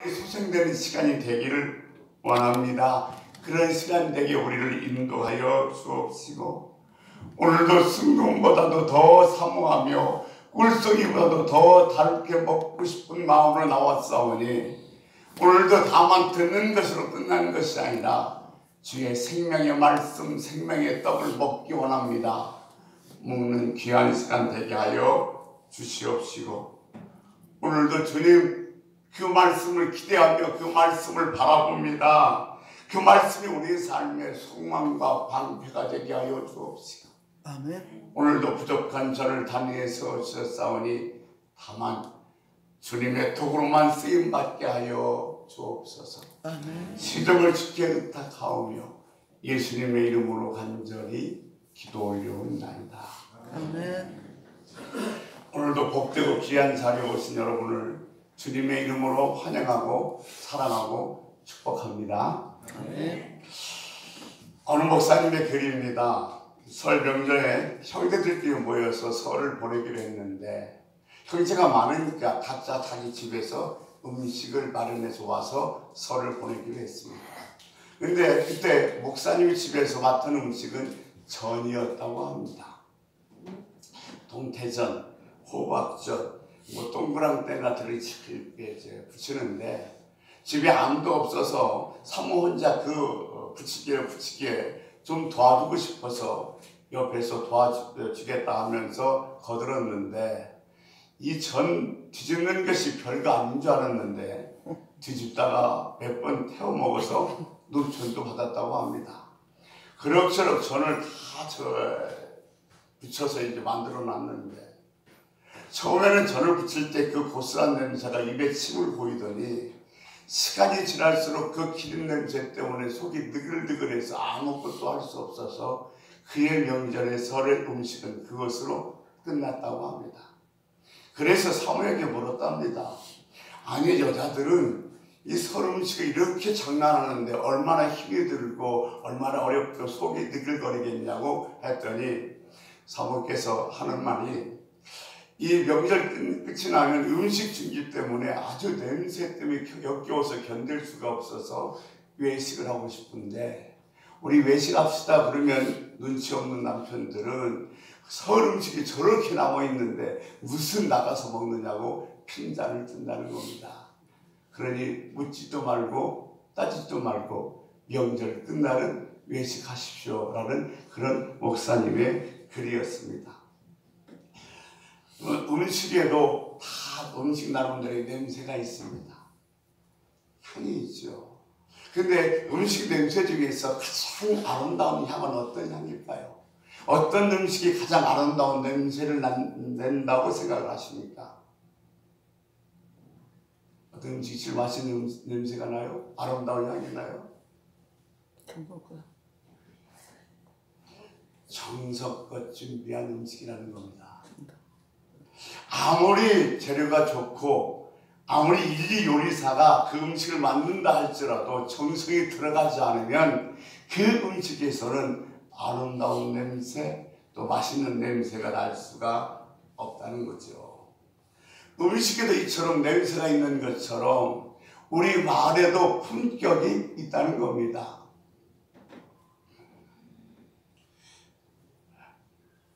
소생되는 시간이 되기를 원합니다. 그런 시간 되게 우리를 인도하여 주옵시고, 오늘도 순금보다도 더 사모하며 꿀송이보다도 더 달게 먹고 싶은 마음으로 나왔사오니, 오늘도 다만 듣는 것으로 끝나는 것이 아니라 주의 생명의 말씀, 생명의 떡을 먹기 원합니다. 먹는 귀한 시간 되게 하여 주시옵시고, 오늘도 주님 그 말씀을 기대하며 그 말씀을 바라봅니다. 그 말씀이 우리의 삶의 소망과 방패가 되게 하여 주옵시고, 아멘. 오늘도 부족한 저를 단위해서 주셨사오니 다만 주님의 도구로만 쓰임받게 하여 주옵소서. 아멘. 시정을 주께 의탁하오며 예수님의 이름으로 간절히 기도 올려온나이다. 아멘. 오늘도 복되고 귀한 자리에 오신 여러분을 주님의 이름으로 환영하고 사랑하고 축복합니다. 아멘. 어느 목사님의 글입니다. 설 명절에 형제들끼리 모여서 설을 보내기로 했는데, 형제가 많으니까 각자 자기 집에서 음식을 마련해서 와서 설을 보내기로 했습니다. 근데 그때 목사님 집에서 맡은 음식은 전이었다고 합니다. 동태전, 호박전, 동그랑땡 같은 걸 이렇게 부치는데, 집에 아무도 없어서 사모 혼자 그 부치기에 좀 도와주고 싶어서 옆에서 도와주겠다 하면서 거들었는데, 이 전 뒤집는 것이 별거 아닌 줄 알았는데 뒤집다가 몇 번 태워 먹어서 눈천도 받았다고 합니다. 그럭저럭 전을 다 붙여서 이제 만들어 놨는데, 처음에는 전을 붙일 때 그 고스란한 냄새가 입에 침을 고이더니 시간이 지날수록 그 기름 냄새 때문에 속이 느글느글해서 아무것도 할 수 없어서 그의 명절의 설의 음식은 그것으로 끝났다고 합니다. 그래서 사모에게 물었답니다. 아니, 여자들은 이 설 음식을 이렇게 장난하는데 얼마나 힘이 들고 얼마나 어렵고 속이 느글거리겠냐고 했더니, 사모께서 하는 말이, 이 명절 끝이 나면 음식 준비 때문에 아주 냄새 때문에 역겨워서 견딜 수가 없어서 외식을 하고 싶은데, 우리 외식합시다 그러면 눈치 없는 남편들은 설 음식이 저렇게 남아있는데 무슨 나가서 먹느냐고 핀잔을 든다는 겁니다. 그러니 묻지도 말고 따지지도 말고 명절 끝나는 외식하십시오 라는 그런 목사님의 글이었습니다. 음식에도 다 음식 나름대로의 냄새가 있습니다. 향이 있죠. 근데 음식 냄새 중에서 가장 아름다운 향은 어떤 향일까요? 어떤 음식이 가장 아름다운 냄새를 낸다고 생각을 하십니까? 어떤 음식이 제일 맛있는 냄새가 나요? 아름다운 향이 나요? 정성껏 준비한 음식이라는 겁니다. 아무리 재료가 좋고 아무리 일리 요리사가 그 음식을 만든다 할지라도 정성이 들어가지 않으면 그 음식에서는 아름다운 냄새, 또 맛있는 냄새가 날 수가 없다는 거죠. 음식에도 이처럼 냄새가 있는 것처럼 우리 말에도 품격이 있다는 겁니다.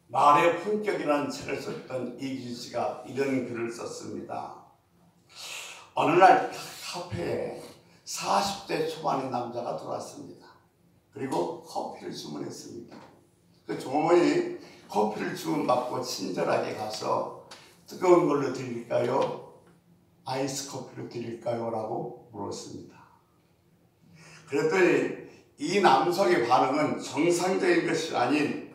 말의 품격이라는 책을 썼던 이길 씨가 이런 글을 썼습니다. 어느 날 카페에 40대 초반의 남자가 들어왔습니다. 그리고 커피를 주문했습니다. 그 종업원이 커피를 주문받고 친절하게 가서 뜨거운 걸로 드릴까요? 아이스 커피로 드릴까요? 라고 물었습니다. 그랬더니 이 남성의 반응은 정상적인 것이 아닌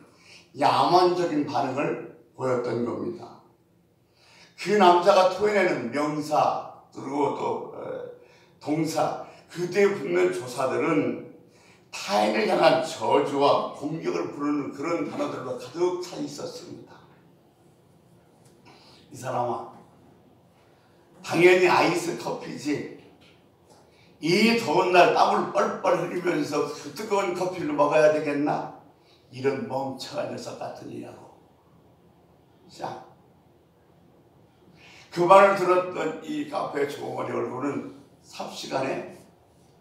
야만적인 반응을 보였던 겁니다. 그 남자가 토해내는 명사 그리고 또 동사, 그때 붙는 조사들은 타인을 향한 저주와 공격을 부르는 그런 단어들로 가득 차 있었습니다. 이 사람아, 당연히 아이스 커피지. 이 더운 날 땀을 뻘뻘 흘리면서 그 뜨거운 커피를 먹어야 되겠나? 이런 멍청한 녀석 같으니라고. 자, 그 말을 들었던 이 카페 종업원의 얼굴은 삽시간에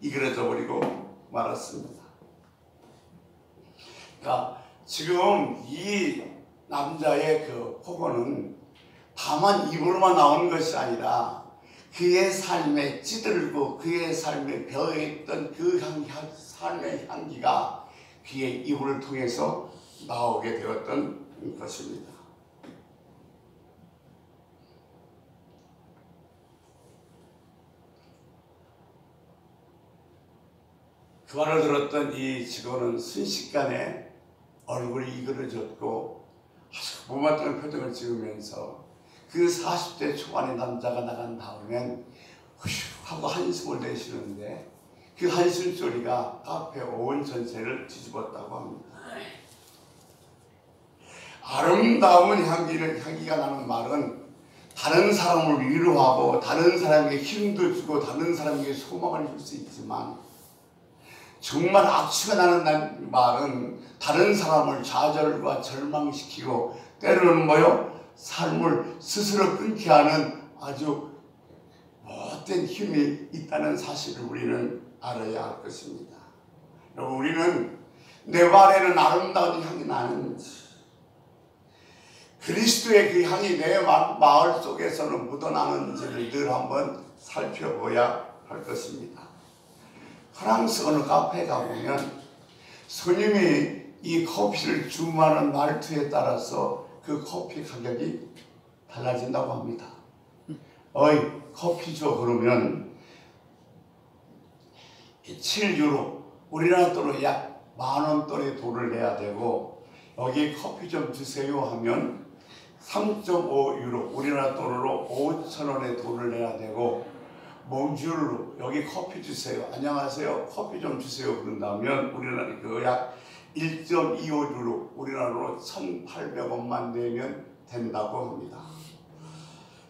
이그러져 버리고 말았습니다. 그러니까 지금 이 남자의 그 폭언은 다만 입으로만 나오는 것이 아니라 그의 삶에 찌들고 그의 삶에 배어있던 그 삶의 향기가 그의 이불을 통해서 나오게 되었던 것입니다. 그 말을 들었던 이 직원은 순식간에 얼굴이 이그러졌고 무마땅한 표정을 지으면서 그 40대 초반의 남자가 나간 다음엔 후휴 하고 한숨을 내쉬는데 그 한숨 소리가 카페 온 전체를 뒤집었다고 합니다. 아름다운 향기가 나는 말은 다른 사람을 위로하고 다른 사람에게 힘도 주고 다른 사람에게 소망을 줄 수 있지만 정말 악취가 나는 말은 다른 사람을 좌절과 절망시키고 때로는 삶을 스스로 끊게 하는 아주 못된 힘이 있다는 사실을 우리는 알아야 할 것입니다. 여러분, 우리는 내 발에는 아름다운 향이 나는지 그리스도의 그 향이 내 마을 속에서는 묻어나는지를 늘 한번 살펴봐야 할 것입니다. 프랑스 어느 카페에 가보면 손님이 이 커피를 주문하는 말투에 따라서 그 커피 가격이 달라진다고 합니다. 어이 커피 줘 그러면 7유로 우리나라 돈으로 약 10,000원 돈의 돈을 내야 되고 여기 커피 좀 주세요 하면 3.5유로 우리나라 돈으로 5,000원의 돈을 내야 되고 몽주르로 여기 커피 주세요. 안녕하세요. 커피 좀 주세요. 그런다면 우리나라 그 약 1.25유로 우리나라로 1,800원만 내면 된다고 합니다.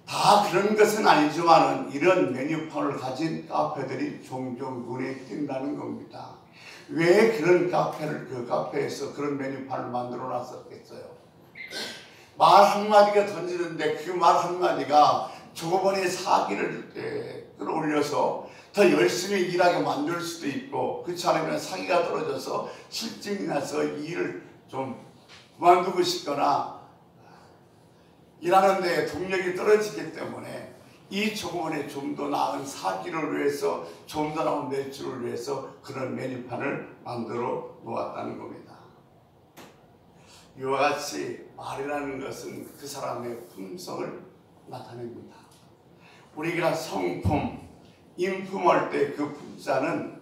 다 그런 것은 아니지만 이런 메뉴판을 가진 카페들이 종종 눈에 띈다는 겁니다. 왜 그런 그 카페에서 그런 메뉴판을 만들어 놨었겠어요? 말 한마디가 던지는데 그 말 한마디가 조금의 사기를 끌어올려서 더 열심히 일하게 만들 수도 있고 그렇지 않으면 사기가 떨어져서 실증이 나서 일을 좀 그만두고 싶거나 일하는 데 동력이 떨어지기 때문에 이 조금의 좀 더 나은 사기를 위해서 좀 더 나은 매출을 위해서 그런 메뉴판을 만들어 놓았다는 겁니다. 이와 같이 말이라는 것은 그 사람의 품성을 나타냅니다. 우리가 성품, 인품할 때 그 품자는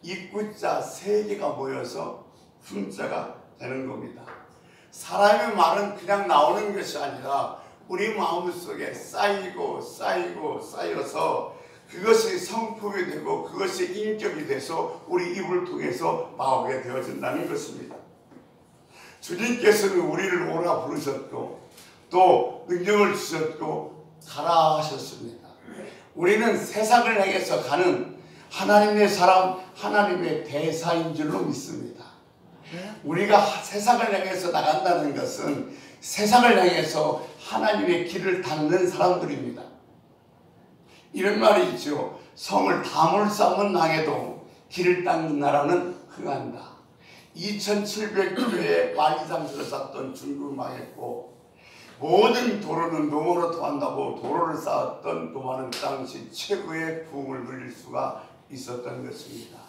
입구자 3개가 모여서 품자가 되는 겁니다. 사람의 말은 그냥 나오는 것이 아니라 우리 마음속에 쌓이고 쌓여서 그것이 성품이 되고 그것이 인격이 돼서 우리 입을 통해서 나오게 되어진다는 것입니다. 주님께서는 우리를 오라 부르셨고 또 능력을 주셨고 가라 하셨습니다. 우리는 세상을 향해서 가는 하나님의 사람, 하나님의 대사인 줄로 믿습니다. 우리가 세상을 향해서 나간다는 것은 세상을 향해서 하나님의 길을 닦는 사람들입니다. 이런 말이 있죠. 성을 다물삼은 낭에도 길을 닦는 나라는 흥한다. 2700km의 만리장성을 쌓던 중국 망했고 모든 도로는 노모로 통한다고 도로를 쌓았던 노마는 그 당시 최고의 부흥을 누릴 수가 있었던 것입니다.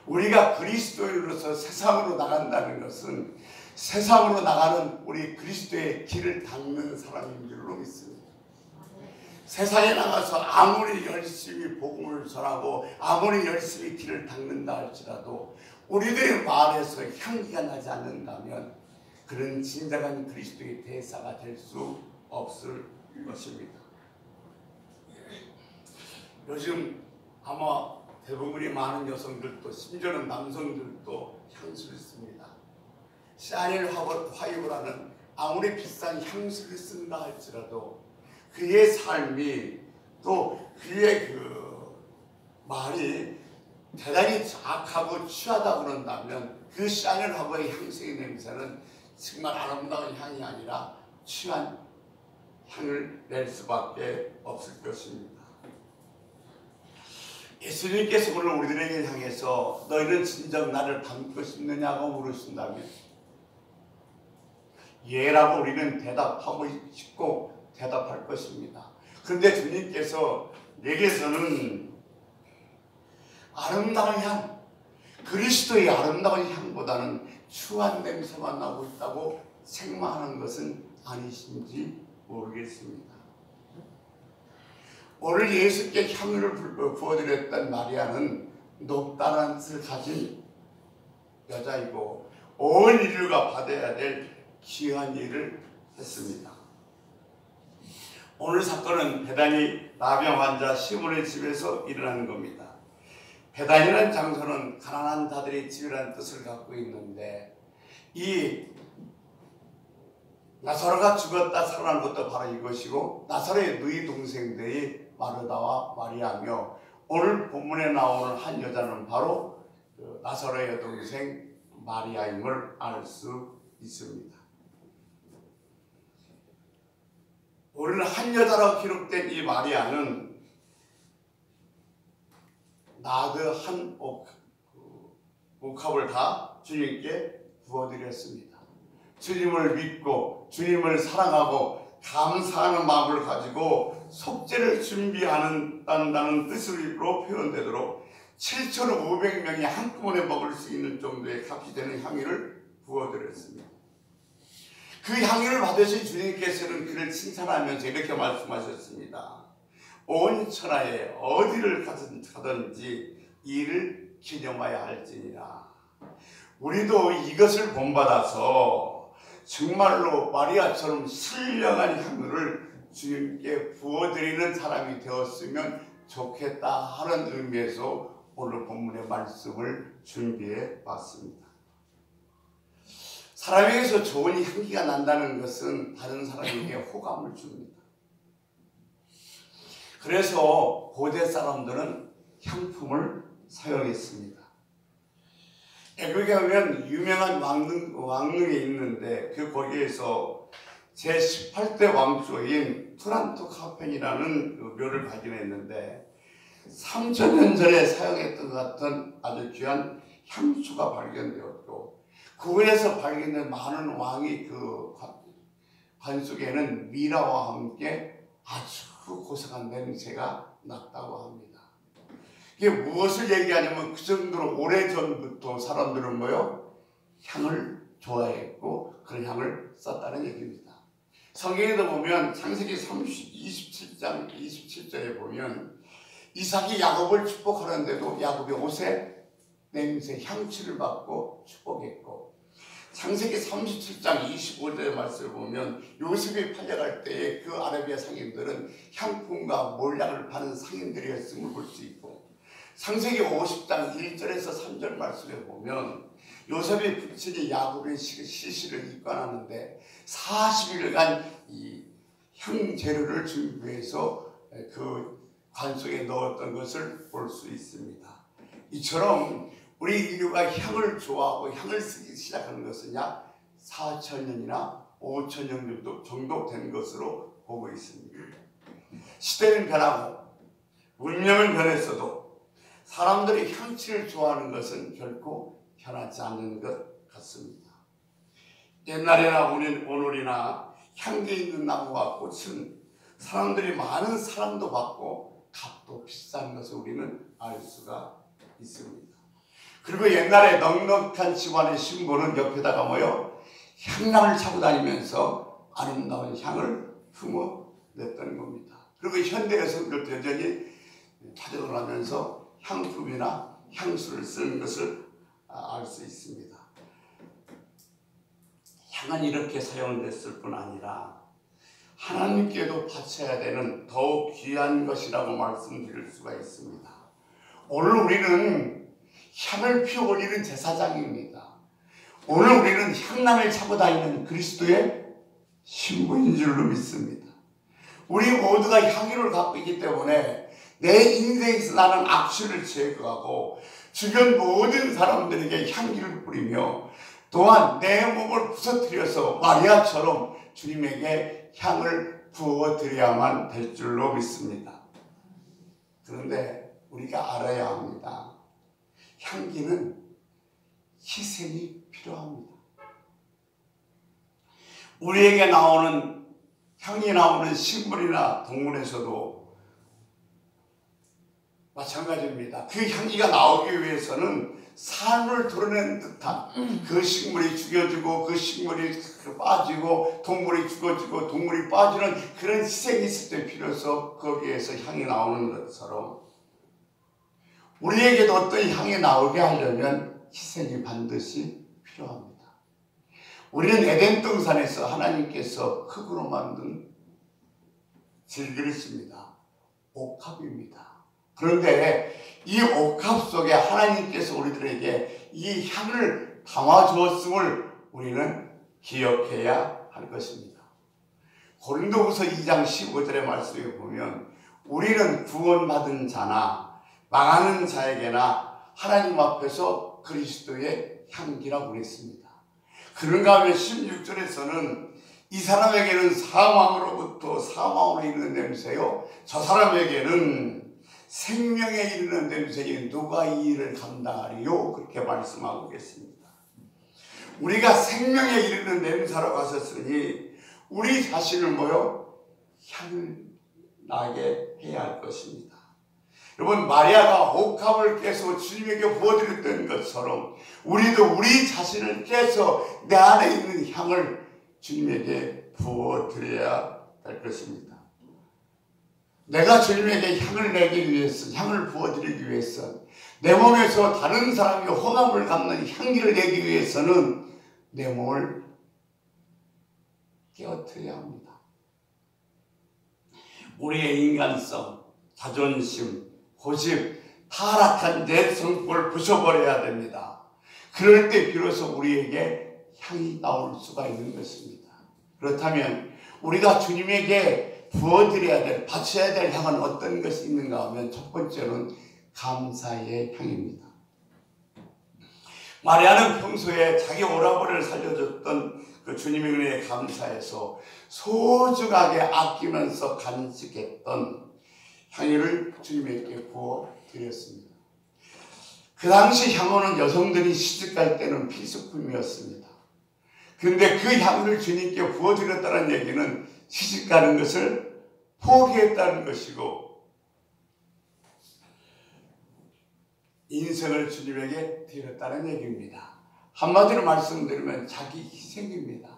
우리가 그리스도인으로서 세상으로 나간다는 것은 세상으로 나가는 우리 그리스도의 길을 닦는 사람인 줄로 믿습니다. 세상에 나가서 아무리 열심히 복음을 전하고 아무리 열심히 길을 닦는다 할지라도 우리들의 말에서 향기가 나지 않는다면 그런 진정한 그리스도의 대사가 될 수 없을 것입니다. 요즘 아마 대부분이 많은 여성들도 심지어는 남성들도 향수를 씁니다. 샤넬 화이브라는 아무리 비싼 향수를 쓴다 할지라도 그의 삶이 또 그의 그 말이 대단히 악하고 취하다 그런다면 그 샤넬 화이브의 향수의 냄새는 정말 아름다운 향이 아니라 취한 향을 낼 수밖에 없을 것입니다. 예수님께서 오늘 우리들에게 향해서 너희는 진정 나를 닮고 싶느냐고 물으신다면 예라고 우리는 대답하고 싶고 대답할 것입니다. 그런데 주님께서 내게서는 아름다운 향, 그리스도의 아름다운 향보다는 추한 냄새만 나고 있다고 책망하는 것은 아니신지 모르겠습니다. 오늘 예수께 향유를 부어드렸던 마리아는 높다는 뜻을 가진 여자이고 온 인류가 받아야 될 귀한 일을 했습니다. 오늘 사건은 베다니 나병 환자 시몬의 집에서 일어난 겁니다. 베다니라는 장소는 가난한 자들의 집이라는 뜻을 갖고 있는데 이 나사로가 죽었다 살아난 것도 바로 이것이고 나사로의 누이 동생들이 마르다와 마리아며 오늘 본문에 나오는 한 여자는 바로 그 나사로의 여동생 마리아임을 알 수 있습니다. 우리는 한 여자라고 기록된 이 마리아는 나드 한 옥합을 다 주님께 부어드렸습니다. 주님을 믿고 주님을 사랑하고 감사하는 마음을 가지고 속죄를 준비한다는 뜻으로 표현되도록 7,500명이 한꺼번에 먹을 수 있는 정도의 값이 되는 향유를 부어드렸습니다. 그 향유를 받으신 주님께서는 그를 칭찬하면서 이렇게 말씀하셨습니다. 온 천하에 어디를 가든지 이를 기념하여 할지니라. 우리도 이것을 본받아서 정말로 마리아처럼 신령한 향유를 주님께 부어드리는 사람이 되었으면 좋겠다 하는 의미에서 오늘 본문의 말씀을 준비해 봤습니다. 사람에게서 좋은 향기가 난다는 것은 다른 사람에게 호감을 줍니다. 그래서 고대 사람들은 향품을 사용했습니다. 애국에 가면 유명한 왕릉이 있는데 그 거기에서 제18대 왕조인 투란토카펜이라는 묘를 발견했는데 3000년 전에 사용했던 것 같은 아주 귀한 향초가 발견되었고 그곳에서 발견된 많은 왕이 그 관 속에는 미라와 함께 아주 고상한 냄새가 났다고 합니다. 이게 무엇을 얘기하냐면 그 정도로 오래전부터 사람들은 향을 좋아했고 그런 향을 썼다는 얘기입니다. 성경에도 보면 창세기 27장 27절에 보면 이삭이 야곱을 축복하는데도 야곱의 옷에 냄새 향취를 받고 축복했고 창세기 37장 25절의 말씀을 보면 요셉이 팔려갈 때에 그 아라비아 상인들은 향품과 몰약을 파는 상인들이었음을 볼 수 있고 창세기 50장 1절에서 3절 말씀에 보면 요셉의 부친이 야곱의 시신을 입관하는데 40일간 이 향재료를 준비해서 그 관 속에 넣었던 것을 볼 수 있습니다. 이처럼 우리 인류가 향을 좋아하고 향을 쓰기 시작하는 것은 약 4,000년이나 5,000년 정도 된 것으로 보고 있습니다. 시대는 변하고 문명은 변했어도 사람들이 향취를 좋아하는 것은 결코 변하지 않는 것 같습니다. 옛날이나 오늘이나 향기 있는 나무와 꽃은 사람들이 많은 사랑도 받고 값도 비싼 것을 우리는 알 수가 있습니다. 그리고 옛날에 넉넉한 집안의 신부는 옆에다가 향랑을 차고 다니면서 아름다운 향을 품어냈던 겁니다. 그리고 현대 여성들도 여전히 타들어가면서 향품이나 향수를 쓰는 것을 알 수 있습니다. 향은 이렇게 사용됐을 뿐 아니라 하나님께도 바쳐야 되는 더욱 귀한 것이라고 말씀드릴 수가 있습니다. 오늘 우리는 향을 피워올리는 제사장입니다. 오늘 우리는 향랑을 차고 다니는 그리스도의 신부인 줄로 믿습니다. 우리 모두가 향유를 갖고 있기 때문에 내 인생에서 나는 악취를 제거하고 주변 모든 사람들에게 향기를 뿌리며 또한 내 몸을 부서뜨려서 마리아처럼 주님에게 향을 부어드려야만 될 줄로 믿습니다. 그런데 우리가 알아야 합니다. 향기는 희생이 필요합니다. 우리에게 나오는 향이 나오는 식물이나 동물에서도 마찬가지입니다. 그 향기가 나오기 위해서는 삶을 드러낸 듯한 그 식물이 죽여지고 그 식물이 빠지고 동물이 죽어지고 동물이 빠지는 그런 희생이 있을 때 비로소 거기에서 향이 나오는 것처럼 우리에게도 어떤 향이 나오게 하려면 희생이 반드시 필요합니다. 우리는 에덴 동산에서 하나님께서 흙으로 만든 질그릇입니다. 옥합입니다. 그런데 이 옥합 속에 하나님께서 우리들에게 이 향을 담아주었음을 우리는 기억해야 할 것입니다. 고린도후서 2장 15절의 말씀에 보면 우리는 구원받은 자나 망하는 자에게나 하나님 앞에서 그리스도의 향기라고 그랬습니다. 그런가 하면 16절에서는 이 사람에게는 사망으로부터 사망으로 이르는 냄새요 저 사람에게는 생명에 이르는 냄새에 누가 이 일을 감당하리요? 그렇게 말씀하고 계십니다. 우리가 생명에 이르는 냄새라고 하셨으니 우리 자신을 뭐요? 향을 나게 해야 할 것입니다. 여러분, 마리아가 옥합을 깨서 주님에게 부어드렸던 것처럼 우리도 우리 자신을 깨서 내 안에 있는 향을 주님에게 부어드려야 될 것입니다. 내가 주님에게 향을 내기 위해서, 향을 부어드리기 위해서, 내 몸에서 다른 사람이 호감을 갖는 향기를 내기 위해서는 내 몸을 깨어뜨려야 합니다. 우리의 인간성, 자존심, 고집, 타락한 내 성품을 부숴버려야 됩니다. 그럴 때 비로소 우리에게 향이 나올 수가 있는 것입니다. 그렇다면 우리가 주님에게 부어드려야 될, 바쳐야 될 향은 어떤 것이 있는가 하면 첫 번째는 감사의 향입니다. 마리아는 평소에 자기 오라버니를 살려줬던 그 주님의 은혜에 감사해서 소중하게 아끼면서 간직했던 향유를 주님에게 부어드렸습니다. 그 당시 향유는 여성들이 시집갈 때는 필수품이었습니다. 그런데 그 향유를 주님께 부어드렸다는 얘기는 시집가는 것을 포기했다는 것이고 인생을 주님에게 드렸다는 얘기입니다. 한마디로 말씀드리면 자기 희생입니다.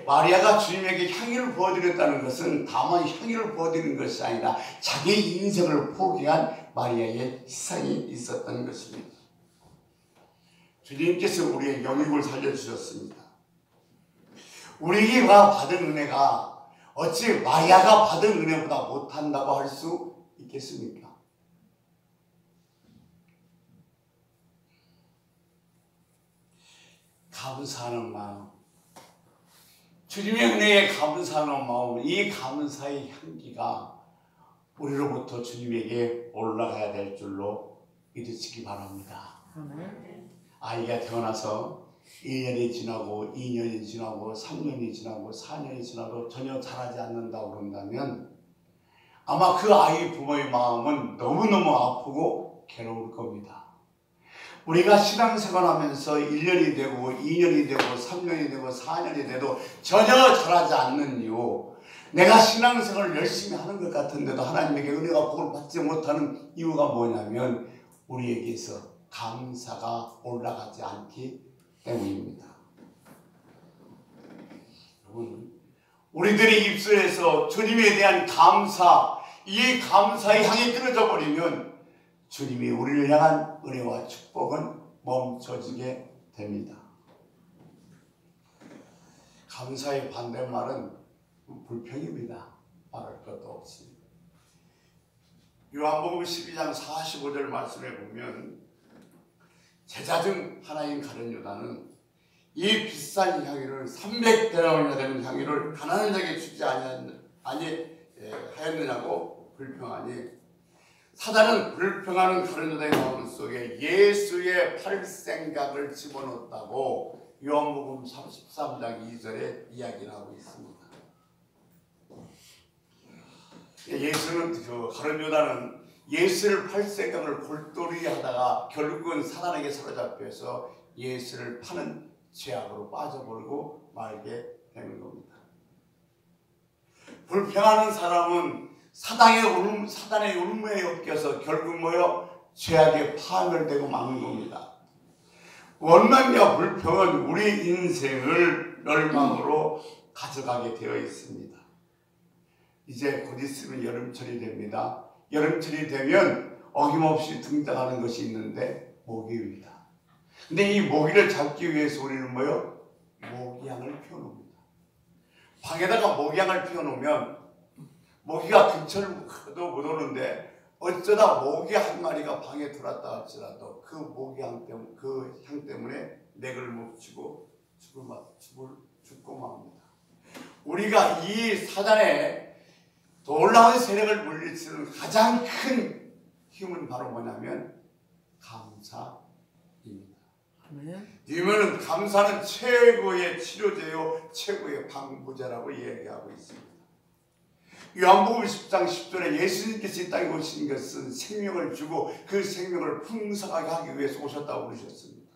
마리아가 주님에게 향유를 부어드렸다는 것은 다만 향유를 부어드리는 것이 아니라 자기 인생을 포기한 마리아의 희생이 있었던 것입니다. 주님께서 우리의 영육을 살려주셨습니다. 우리가 받은 은혜가 어찌 마리아가 받은 은혜보다 못한다고 할 수 있겠습니까? 감사하는 마음, 주님의 은혜에 감사하는 마음, 이 감사의 향기가 우리로부터 주님에게 올라가야 될 줄로 믿으시기 바랍니다. 아이가 태어나서 1년이 지나고 2년이 지나고 3년이 지나고 4년이 지나도 전혀 자라지 않는다고 그런다면 아마 그 아이 부모의 마음은 너무너무 아프고 괴로울 겁니다. 우리가 신앙생활하면서 1년이 되고 2년이 되고 3년이 되고 4년이 돼도 전혀 자라지 않는 이유, 내가 신앙생활을 열심히 하는 것 같은데도 하나님에게 은혜가 복을 받지 못하는 이유가 뭐냐면 우리에게서 감사가 올라가지 않기 때문입니다. 여러분, 우리들의 입술에서 주님에 대한 감사, 이 감사의 향이 끊어져 버리면 주님이 우리를 향한 은혜와 축복은 멈춰지게 됩니다. 감사의 반대말은 불평입니다. 말할 것도 없습니다. 요한복음 12장 45절 말씀에 보면 제자 중 하나인 가룟 유다는 이 비싼 향유를 300데나리나 되는 향유를 가난한 자에게 주지 아니하였느냐고 불평하니 사단은 불평하는 가룟 유다의 마음 속에 예수의 팔생각을 집어넣었다고 요한복음 33장 2절에 이야기를 하고 있습니다. 예수는 가룟 유다는 예수를 팔 생각을 골똘히 하다가 결국은 사단에게 사로잡혀서 예수를 파는 죄악으로 빠져버리고 말게 되는 겁니다. 불평하는 사람은 사단의 울무에 엮여서 결국 뭐요? 죄악에 파멸되고 마는 겁니다. 원망과 불평은 우리 인생을 멸망으로 가져가게 되어 있습니다. 이제 곧 있으면 여름철이 됩니다. 여름철이 되면 어김없이 등장하는 것이 있는데 모기입니다. 근데 이 모기를 잡기 위해서 우리는 뭐요? 모기향을 피워놓습니다. 방에다가 모기향을 피워놓으면 모기가 근처도 못 오는데 어쩌다 모기 한 마리가 방에 들어왔다 할지라도 그 모기향 때문에, 그 향 때문에 맥을 못 치고 죽고 맙니다. 우리가 이 사단의 놀라운 세력을 물리치는 가장 큰 힘은 바로 뭐냐면 감사입니다. 이면은 감사는 최고의 치료제요, 최고의 방부제라고 얘기하고 있습니다. 요한복음 10장 10절에 예수님께서 이 땅에 오신 것은 생명을 주고 그 생명을 풍성하게 하기 위해서 오셨다고 그러셨습니다.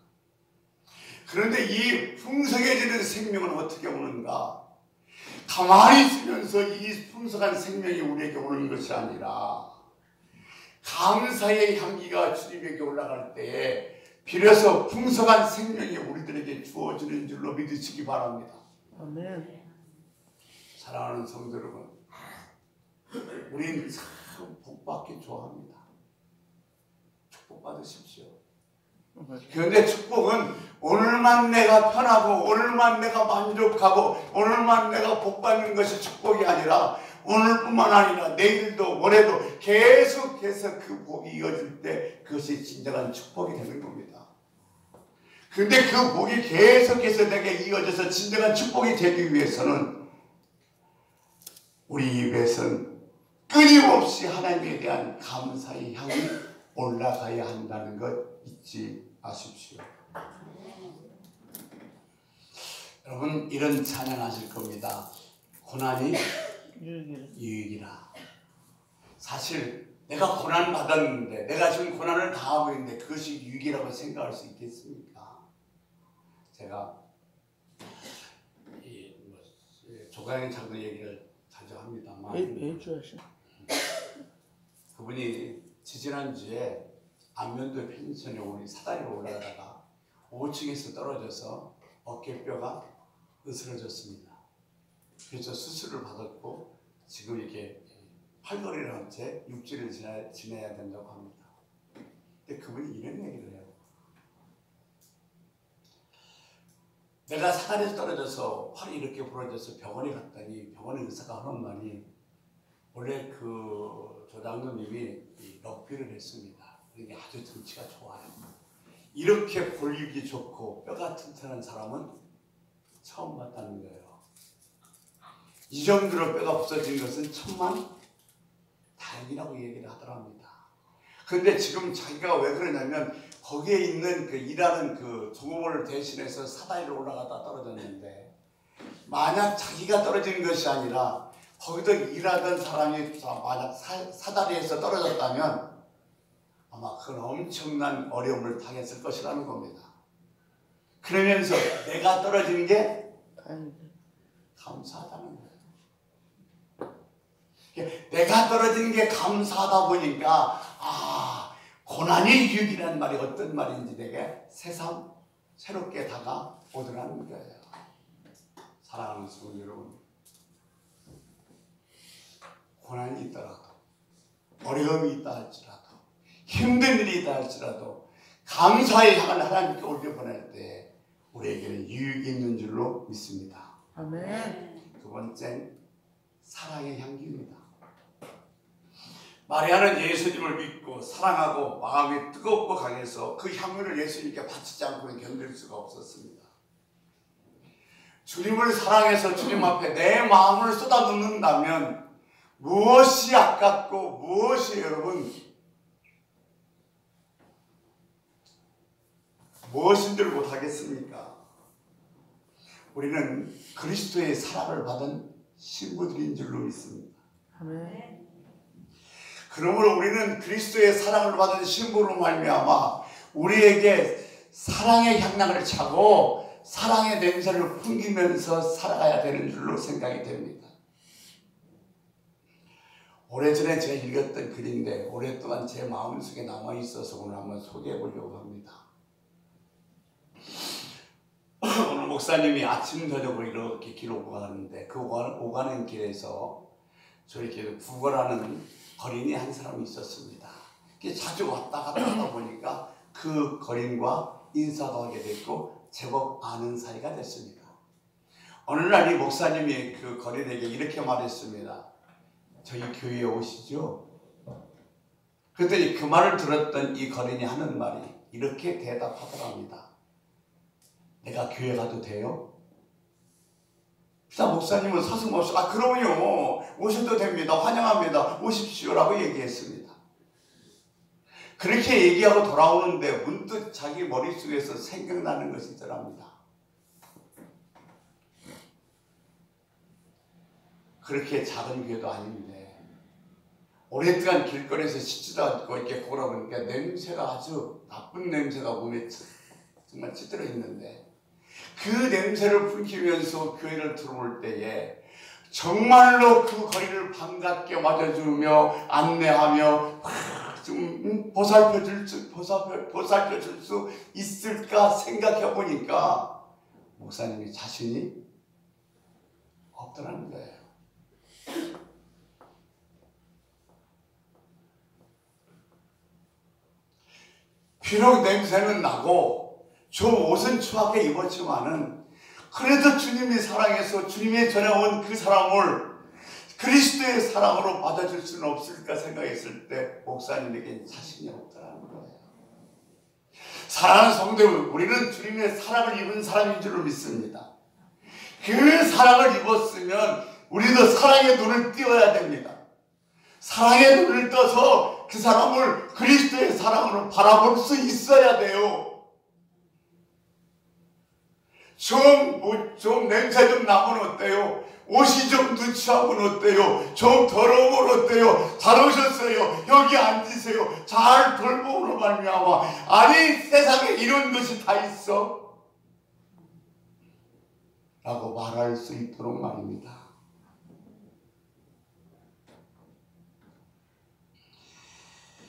그런데 이 풍성해지는 생명은 어떻게 오는가? 가만히 있으면서 이 풍성한 생명이 우리에게 오는 것이 아니라 감사의 향기가 주님에게 올라갈 때에 비로소 풍성한 생명이 우리들에게 주어지는 줄로 믿으시기 바랍니다. 아멘. 사랑하는 성도 여러분, 우리는 참 복받기 좋아합니다. 축복 받으십시오. 그런데 축복은 오늘만 내가 편하고 오늘만 내가 만족하고 오늘만 내가 복받는 것이 축복이 아니라 오늘뿐만 아니라 내일도 모레도 계속해서 그 복이 이어질 때 그것이 진정한 축복이 되는 겁니다. 그런데 그 복이 계속해서 내게 이어져서 진정한 축복이 되기 위해서는 우리 입에선 끊임없이 하나님에 대한 감사의 향이 올라가야 한다는 것 잊지 마십시오. 여러분 이런 찬양하실 겁니다. 고난이 유익이라. 사실 내가 고난 받았는데 내가 지금 고난을 당하고 있는데 그것이 유익이라고 생각할 수 있겠습니까? 제가 조강현 장로 얘기를 자주 합니다만 그분이 지지난주에 안면도 펜션에 우리 사다리로 올라가다가 5층에서 떨어져서 어깨뼈가 으스러졌습니다. 그래서 수술을 받았고 지금 이렇게 팔걸이라는 채 6주를 지내야 된다고 합니다. 근데 그분이 이런 얘기를 해요. 내가 사다리에서 떨어져서 팔이 이렇게 부러져서 병원에 갔더니 병원의 의사가 하는 말이 원래 그 조장로님이 럭비를 했습니다. 그러니까 아주 등치가 좋아요. 이렇게 볼육이 좋고 뼈가 튼튼한 사람은 처음 봤다는 거예요. 이 정도로 뼈가 부서진 것은 천만 다행이라고 얘기를 하더랍니다. 그런데 지금 자기가 왜 그러냐면 거기에 있는 그 일하는 그 종업원을 대신해서 사다리로 올라가다 떨어졌는데 만약 자기가 떨어진 것이 아니라 거기서 일하던 사람이 만약 사다리에서 떨어졌다면 아마 그건 엄청난 어려움을 당했을 것이라는 겁니다. 그러면서 내가 떨어진 게 감사하다는 거예요. 내가 떨어진 게 감사하다 보니까 고난이 유익이라는 말이 어떤 말인지 내게 새삼 새롭게 다가오더라는 거예요. 사랑하는 성도 여러분, 고난이 있더라도 어려움이 있다 할지라도 힘든 일이 있다 할지라도 감사의 향을 하나님께 올려보낼 때 우리에게는 유익이 있는 줄로 믿습니다. 아멘. 두 번째, 사랑의 향기입니다. 마리아는 예수님을 믿고 사랑하고 마음이 뜨겁고 강해서 그 향유를 예수님께 바치지 않고는 견딜 수가 없었습니다. 주님을 사랑해서 주님 앞에 내 마음을 쏟아붓는다면 무엇이 아깝고 무엇이 여러분 무엇인들 못하겠습니까? 우리는 그리스도의 사랑을 받은 신부들인 줄로 믿습니다. 아멘. 그러므로 우리는 그리스도의 사랑을 받은 신부로 말미암아 우리에게 사랑의 향락을 차고 사랑의 냄새를 풍기면서 살아가야 되는 줄로 생각이 됩니다. 오래전에 제가 읽었던 글인데 오랫동안 제 마음속에 남아있어서 오늘 한번 소개해 보려고 합니다. 오늘 목사님이 아침 저녁으로 이렇게 길 오고 가는데 그 오가는 길에서 저렇게 구걸하는 거린이 한 사람이 있었습니다. 자주 왔다 갔다 하다 보니까 그 거린과 인사도 하게 됐고 제법 아는 사이가 됐습니다. 어느 날 이 목사님이 그 거린에게 이렇게 말했습니다. 저희 교회에 오시죠? 그랬더니 그 말을 들었던 이 거린이 하는 말이 이렇게 대답하더랍니다. 내가 교회 가도 돼요? 목사님은 서슴없이 그럼요 오셔도 됩니다. 환영합니다. 오십시오 라고 얘기했습니다. 그렇게 얘기하고 돌아오는데 문득 자기 머릿속에서 생각나는 것이 있더랍니다. 그렇게 작은 교회도 아닌데 오랫동안 길거리에서 씻지도 않고 이렇게 걸어보니까 냄새가 아주 나쁜 냄새가 몸에 정말 찌들어 있는데 그 냄새를 풍기면서 교회를 들어올 때에 정말로 그 거리를 반갑게 맞아주며 안내하며 좀 보살펴줄 수 있을까 생각해 보니까 목사님이 자신이 없더라는 거예요. 비록 냄새는 나고 저 옷은 추하게 입었지만은 그래도 주님이 사랑해서 주님이 전해온 그 사람을 그리스도의 사랑으로 받아줄 수는 없을까 생각했을 때 목사님에겐 자신이 없더라는 거예요. 사랑하는 성도 여러분, 우리는 주님의 사랑을 입은 사람인 줄로 믿습니다. 그 사랑을 입었으면 우리도 사랑의 눈을 띄어야 됩니다. 사랑의 눈을 떠서 그 사람을 그리스도의 사랑으로 바라볼 수 있어야 돼요. 좀 냄새 좀 나면 어때요? 옷이 좀 누추하면 어때요? 좀 더러우면 어때요? 잘 오셨어요. 여기 앉으세요. 잘 돌봄으로 말미암아. 아니 세상에 이런 것이 다 있어? 라고 말할 수 있도록 말입니다.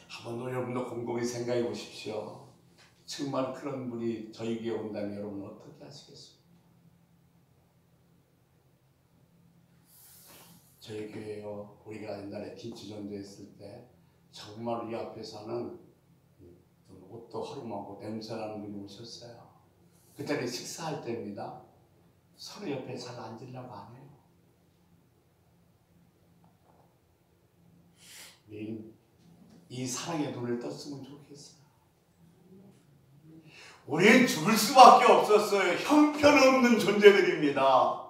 한번 여러분도 곰곰이 생각해 보십시오. 정말 그런 분이 저에게 온다면 여러분 어떻게 하시겠습니까? 저희 교회요, 우리가 옛날에 김치전도했을 때 정말 우리 앞에서는 옷도 허름하고 냄새나는 분이 오셨어요. 그때는 식사할 때입니다. 서로 옆에 잘 앉으려고 안 해요. 이 사랑의 눈을 떴으면 좋겠어요. 우리는 죽을 수밖에 없었어요. 형편없는 존재들입니다.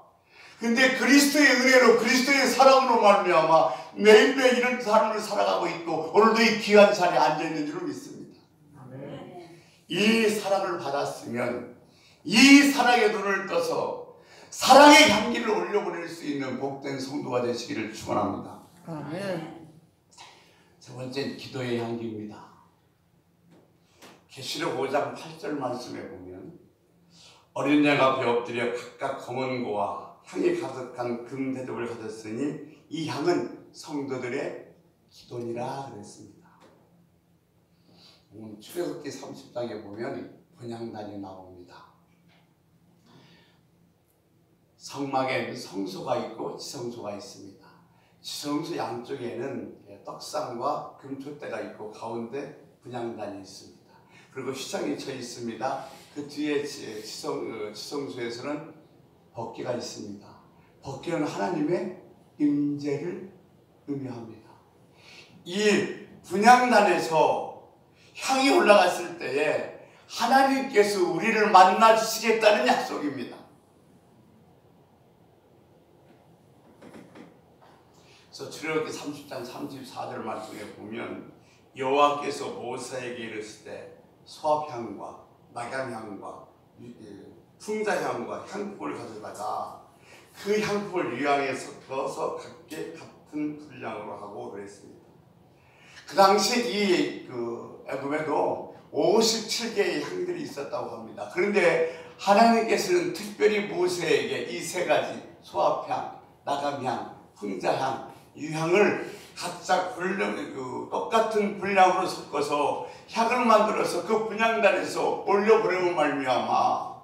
근데 그리스도의 은혜로 그리스도의 사랑으로 말미암아 매일매일 이런 삶을 살아가고 있고 오늘도 이 귀한 자리에 앉아있는 줄 믿습니다. 이 사랑을 받았으면 이 사랑의 눈을 떠서 사랑의 향기를 올려보낼 수 있는 복된 성도가 되시기를 축원합니다. 아멘. 세 번째는 기도의 향기입니다. 계시록 5장 8절 말씀에 보면 어린 양 앞에 엎드려 각각 검은고와 향이 가득한 금대접을 가졌으니 이 향은 성도들의 기도니라 그랬습니다. 출애굽기 30장에 보면 분향단이 나옵니다. 성막에는 성소가 있고 지성소가 있습니다. 지성소 양쪽에는 떡상과 금촛대가 있고 가운데 분향단이 있습니다. 그리고 휘장이 쳐 있습니다. 그 뒤에 지성소에서는 법궤가 있습니다. 법궤는 하나님의 임재를 의미합니다. 이 분향단에서 향이 올라갔을 때에 하나님께서 우리를 만나 주시겠다는 약속입니다. 그래서 출애굽기 30장 34절 말씀에 보면 여호와께서 모세에게 이르시되 소합향과 낙양향과 풍자향과 향품을 가져다가 그 향품을 유향에 섞어서 각기 같은 분량으로 하고 그랬습니다. 그 당시 이 애굽에도 57개의 향들이 있었다고 합니다. 그런데 하나님께서는 특별히 모세에게 이 세 가지 소합향, 나감향, 풍자향, 유향을 각각 똑같은 분량으로 섞어서 향을 만들어서 그 분향단에서 올려보내면 말미암아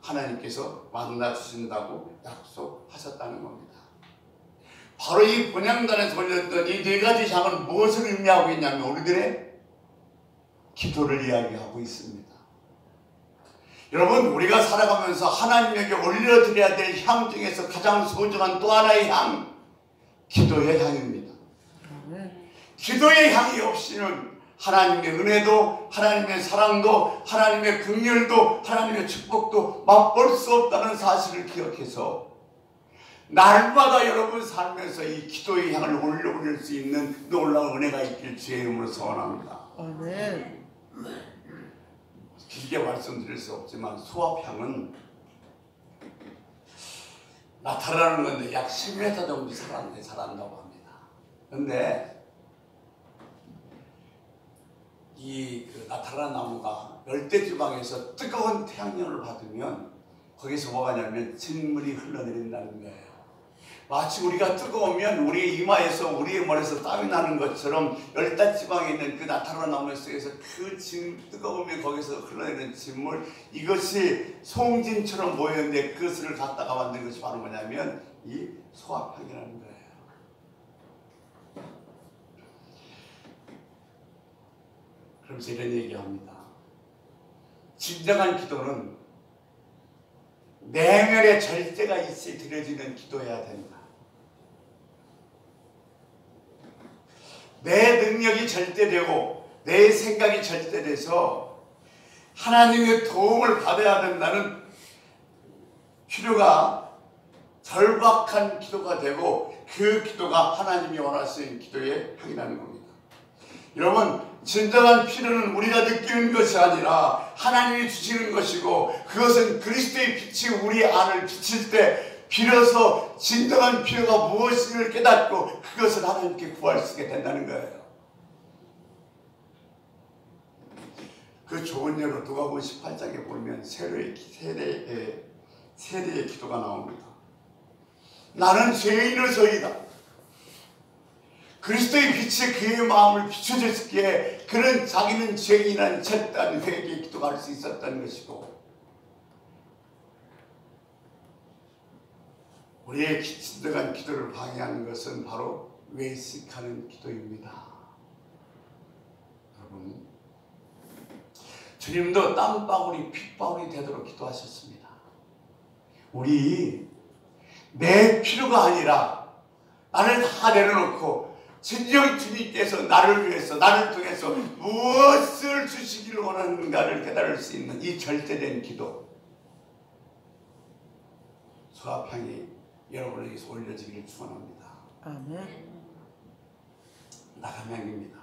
하나님께서 만나 주신다고 약속하셨다는 겁니다. 바로 이 분향단에서 올렸던 이 네 가지 향은 무엇을 의미하고 있냐면 우리들의 기도를 이야기하고 있습니다. 여러분, 우리가 살아가면서 하나님에게 올려드려야 될 향 중에서 가장 소중한 또 하나의 향, 기도의 향입니다. 기도의 향이 없이는 하나님의 은혜도, 하나님의 사랑도, 하나님의 긍휼도, 하나님의 축복도 맛볼 수 없다는 사실을 기억해서 날마다 여러분 살면서 이 기도의 향을 올려보낼 수 있는 놀라운 은혜가 있길 주의 이름으로 소원합니다. 아멘. 길게 말씀드릴 수 없지만 소합향은 나타나는 건데 약 10m 정도 자란다고 합니다. 그런데 이 나타난 나무가 열대지방에서 뜨거운 태양열을 받으면 거기서 뭐가 냐면 진물이 흘러내린다는 거예요. 마치 우리가 뜨거우면 우리의 이마에서 우리의 머리에서 땀이 나는 것처럼 열대지방에 있는 그 나타난 나무 속에서 그 뜨거우면 거기서 흘러내리는 진물, 이것이 송진처럼 모였는데 그것을 갖다가 만든 것이 바로 뭐냐면 이 소합향이라는 거예요. 그러면서 이런 얘기합니다. 진정한 기도는 내면의 절제가 있이 드려지는 기도해야 된다. 내 능력이 절대되고 내 생각이 절대돼서 하나님의 도움을 받아야 된다는 필요가 절박한 기도가 되고 그 기도가 하나님이 원하시는 기도의 향이라는 겁니다. 여러분, 진정한 필요는 우리가 느끼는 것이 아니라 하나님이 주시는 것이고 그것은 그리스도의 빛이 우리 안을 비칠 때 비로소 진정한 필요가 무엇인지를 깨닫고 그것을 하나님께 구할 수 있게 된다는 거예요. 그 좋은 예로 누가복음 18장에 보면 세례의 기도가 나옵니다. 나는 죄인으로서이다. 그리스도의 빛이 그의 마음을 비춰줬기에 그는 자기는 죄인이라는 절대한 회개의 기도가 할 수 있었다는 것이고, 우리의 진정한 기도를 방해하는 것은 바로 외식하는 기도입니다. 여러분, 주님도 땀방울이 핏방울이 되도록 기도하셨습니다. 우리 내 필요가 아니라 나를 다 내려놓고 진정 주님께서 나를 위해서 나를 통해서 무엇을 주시기를 원하는가를 깨달을 수 있는 이 절대된 기도, 소합향이 여러분에게서 올려지기를 축원합니다. 아멘. 나감향입니다.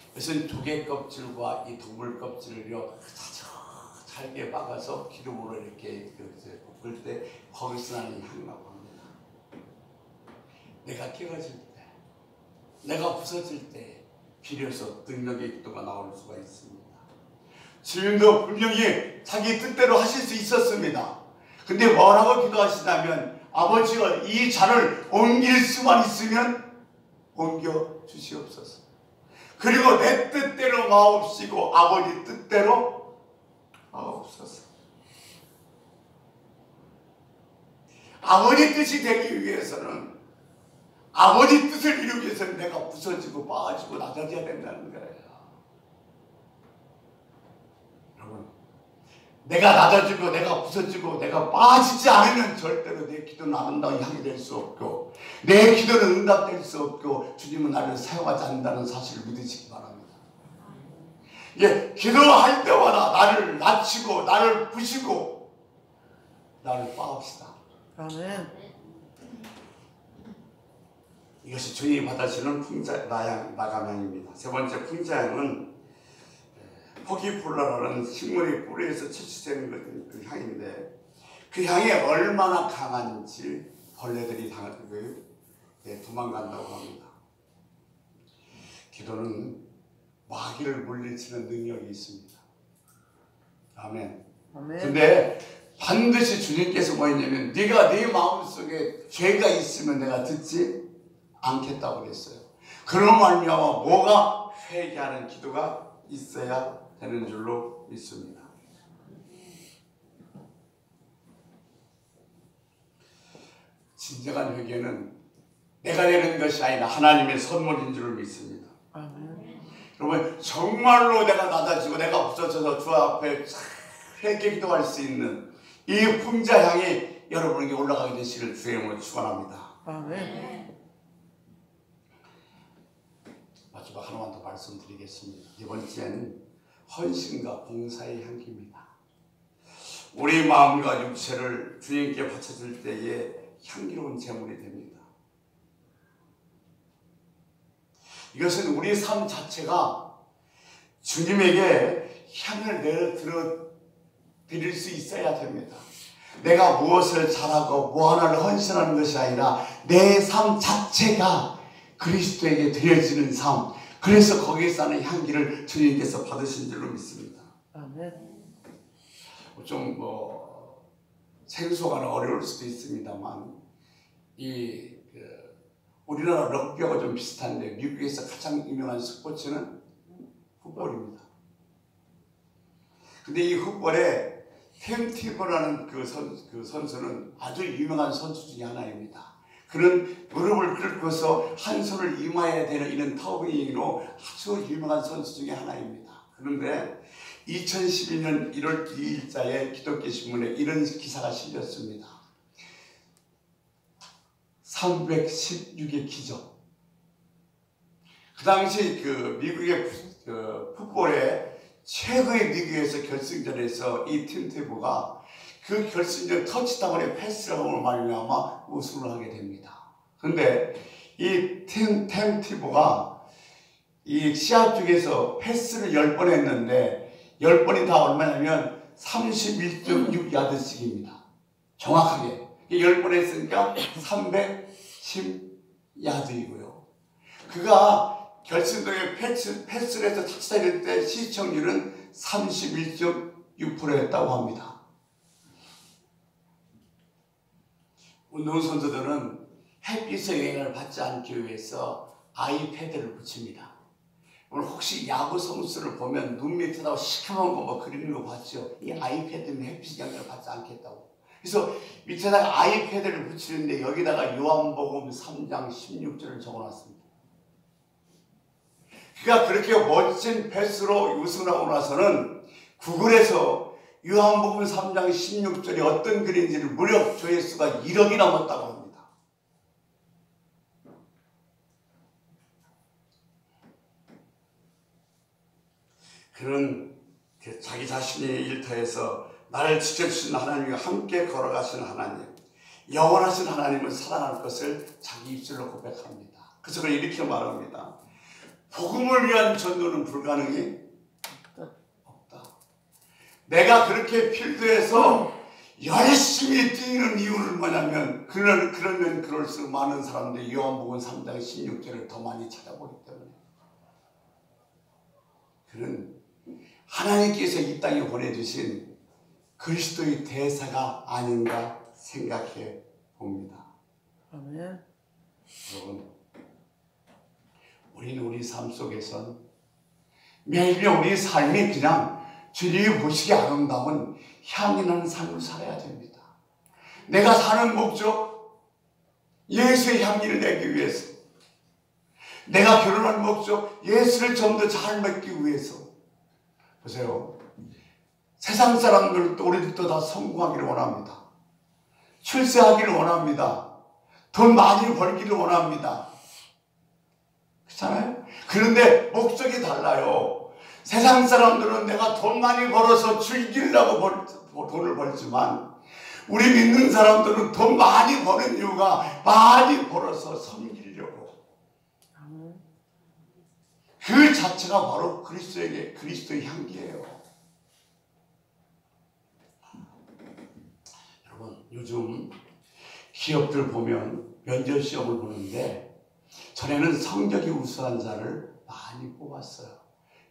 그것은 조개 껍질과 이 동물 껍질을 잘게 박아서 기름으로 이렇게 볶을 때 거기서 나는 향이라고 합니다. 내가 깨어질 때, 내가 부서질 때 비로소 능력의 기도가 나올 수가 있습니다. 주님도 분명히 자기 뜻대로 하실 수 있었습니다. 근데 뭐라고 기도하시냐면, 아버지가 이 잔을 옮길 수만 있으면 옮겨 주시옵소서. 그리고 내 뜻대로 마옵시고 아버지 뜻대로 마옵소서. 아버지 뜻이 되기 위해서는, 아버지 뜻을 이루기 위해서는 내가 부서지고 빠지고 낮아져야 된다는 거예요. 여러분, 내가 낮아지고 내가 부서지고 내가 빠지지 않으면 절대로 내 기도는 아름다운 향이 될 수 없고 내 기도는 응답될 수 없고 주님은 나를 사용하지 않는다는 사실을 믿으시기 바랍니다. 예, 기도할 때마다 나를 낮추고 나를 부시고 나를 빻읍시다. 아멘. 이것이 주님이 받아주는 나감향입니다. 세 번째 풍자향은 포기폴라라는 식물의 뿌리에서 채취되는 그 향인데, 그 향이 얼마나 강한지 벌레들이 도망간다고 합니다. 기도는 마귀를 물리치는 능력이 있습니다. 아멘. 아멘. 근데 반드시 주님께서 뭐 했냐면 네가 네 마음속에 죄가 있으면 내가 듣지 않겠다고 그랬어요. 그런 말미암아 뭐가 회개하는 기도가 있어야 되는 줄로 믿습니다. 진정한 회개는 내가 내는 것이 아니라 하나님의 선물인 줄 믿습니다. 아멘. 여러분 정말로 내가 낮아지고 내가 부서져서 주 앞에 회개 기도할 수 있는 이 풍자향이 여러분에게 올라가게 되시길 주의 이름으로 축원합니다. 아멘. 마지막 하나만 더 말씀드리겠습니다. 이번 주에는 헌신과 봉사의 향기입니다. 우리 마음과 육체를 주님께 바쳐줄 때에 향기로운 제물이 됩니다. 이것은 우리 삶 자체가 주님에게 향을 내어들어 드릴 수 있어야 됩니다. 내가 무엇을 잘하고 뭐 하나를 헌신하는 것이 아니라 내 삶 자체가 그리스도에게 드려지는 삶, 그래서 거기에서 나는 향기를 주님께서 받으신 줄로 믿습니다. 아멘. 좀 생소가 어려울 수도 있습니다만 우리나라 럭비하고 좀 비슷한데 미국에서 가장 유명한 스포츠는 풋볼입니다. 근데 이 풋볼에 템 티버라는 그 선수는 아주 유명한 선수 중에 하나입니다. 그는 무릎을 꿇고서 한 손을 이마에 대는 이런 타우빙으로 아주 유명한 선수 중에 하나입니다. 그런데 2012년 1월 2일자에 기독교 신문에 이런 기사가 실렸습니다. 316의 기적. 그 당시 미국의 풋볼의 최고의 리그에서 결승전에서 이 팀 티보가 그 결승전 터치다운의 패스라고 말미암아 우승을 하게 됩니다. 그런데 이 팀 티보가 이 시합 중에서 패스를 10번 했는데 10번이 다 얼마냐면 31.6야드씩입니다. 정확하게 10번 했으니까 310야드이고요. 그가 결승전에 패스를 해서 터치다운일 때 시청률은 31.6%였다고 합니다. 운동선수들은 햇빛의 영향을 받지 않기 위해서 아이패드를 붙입니다. 오늘 혹시 야구 선수를 보면 눈 밑에다가 시커먼 거 그리는 거 봤죠? 이 아이패드는 햇빛 영향을 받지 않겠다고. 그래서 밑에다가 아이패드를 붙이는데 여기다가 요한복음 3장 16절을 적어놨습니다. 그가 그렇게 멋진 패스로 우승하고 나서는 구글에서 요한복음 3장 16절이 어떤 글인지를 무려 조회수가 1억이 넘었다고 합니다. 그는 자기 자신의 일터에서 나를 지켜주신 하나님과 함께 걸어가시는 하나님, 영원하신 하나님을 사랑할 것을 자기 입술로 고백합니다. 그래서 그는 이렇게 말합니다. 복음을 위한 전도는 불가능이 없다. 내가 그렇게 필드에서 열심히 뛰는 이유는 뭐냐면 그러면 그럴수록 많은 사람들이 요한복음 3장 16절을 더 많이 찾아보기 때문에 그는 하나님께서 이 땅에 보내주신 그리스도의 대사가 아닌가 생각해 봅니다. 아멘. 여러분, 우리는 우리 삶 속에선 매일매일 우리 삶이 그냥 주님이 보시기에 아름다운 향이 나는 삶을 살아야 됩니다. 내가 사는 목적, 예수의 향기를 내기 위해서. 내가 결혼한 목적, 예수를 좀 더 잘 믿기 위해서. 보세요. 세상 사람들도 우리들도 다 성공하기를 원합니다. 출세하기를 원합니다. 돈 많이 벌기를 원합니다. 그렇잖아요? 그런데 목적이 달라요. 세상 사람들은 내가 돈 많이 벌어서 즐기려고 돈을 벌지만 우리 믿는 사람들은 돈 많이 버는 이유가 많이 벌어서 섬기려고. 그 자체가 바로 그리스도의 향기예요. 여러분, 요즘 기업들 보면 면접 시험을 보는데 전에는 성적이 우수한 자를 많이 뽑았어요.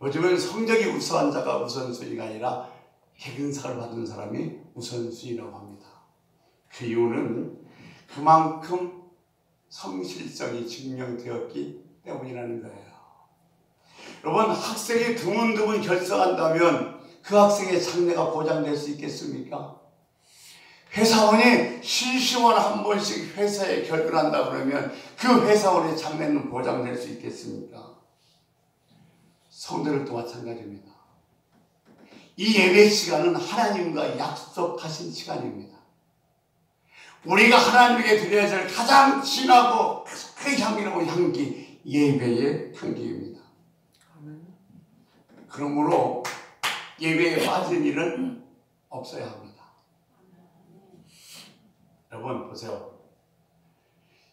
요즘은 성적이 우수한 자가 우선순위가 아니라 개근상을 받은 사람이 우선순위라고 합니다. 그 이유는 그만큼 성실성이 증명되었기 때문이라는 거예요. 여러분, 학생이 드문드문 결석한다면 그 학생의 장래가 보장될 수 있겠습니까? 회사원이 실시원 한 번씩 회사에 결근한다 그러면 그 회사원의 장래는 보장될 수 있겠습니까? 성도들도 마찬가지입니다. 이 예배 시간은 하나님과 약속하신 시간입니다. 우리가 하나님께 드려야 할 가장 진하고 그 향기로운 향기, 예배의 향기입니다. 그러므로 예배에 빠진 일은 없어야 합니다. 여러분 보세요.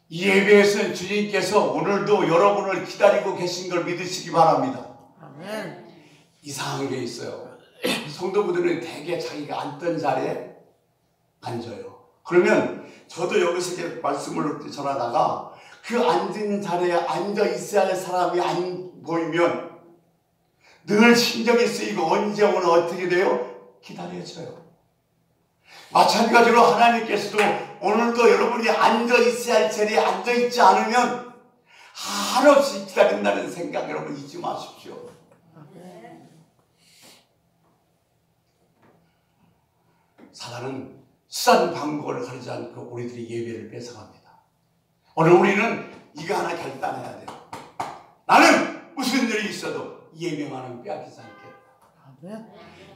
이 예배에서는 주님께서 오늘도 여러분을 기다리고 계신 걸 믿으시기 바랍니다. 아멘. 이상한 게 있어요. 성도분들은 대개 자기가 앉던 자리에 앉아요. 그러면 저도 여기서 이렇게 말씀을 전하다가 그 앉은 자리에 앉아 있어야 할 사람이 안 보이면 늘 신경이 쓰이고 언제 오나 어떻게 돼요? 기다려져요. 마찬가지로 하나님께서도 오늘도 여러분이 앉아 있어야 할 자리에 앉아 있지 않으면 한없이 기다린다는 생각 여러분 잊지 마십시오. 사단은 수단 방법을 가리지 않고 우리들이 예배를 뺏어갑니다. 오늘 우리는 이거 하나 결단해야 돼요. 나는 무슨 일이 있어도 예배만은 빼앗기지 않겠다.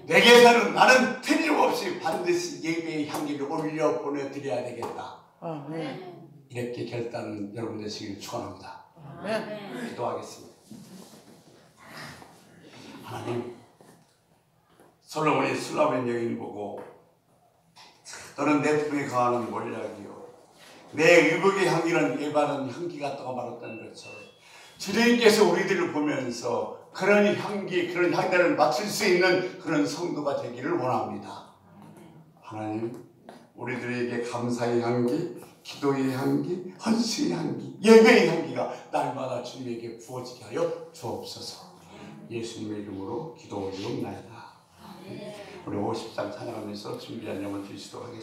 내게서는 나는 틀림없이 반드시 예배의 향기를 올려 보내드려야 되겠다. 이렇게 결단 여러분 되시길 축원합니다. 기도하겠습니다. 하나님, 솔로몬이 술라벤 여인을 보고 너는 내 품에 거하는 몰약이요 내 의복의 향기는 예바른 향기 같다고 말했던 것처럼 주님께서 우리들을 보면서 그런 향기, 그런 향기를 맡을 수 있는 그런 성도가 되기를 원합니다. 하나님, 우리들에게 감사의 향기, 기도의 향기, 헌신의 향기, 예배의 향기가 날마다 주님에게 부어지게 하여 주옵소서. 예수님의 이름으로 기도 올리옵나이다. 우리 50장 찬양하면서 준비한 영혼 주시도록 하겠습니다.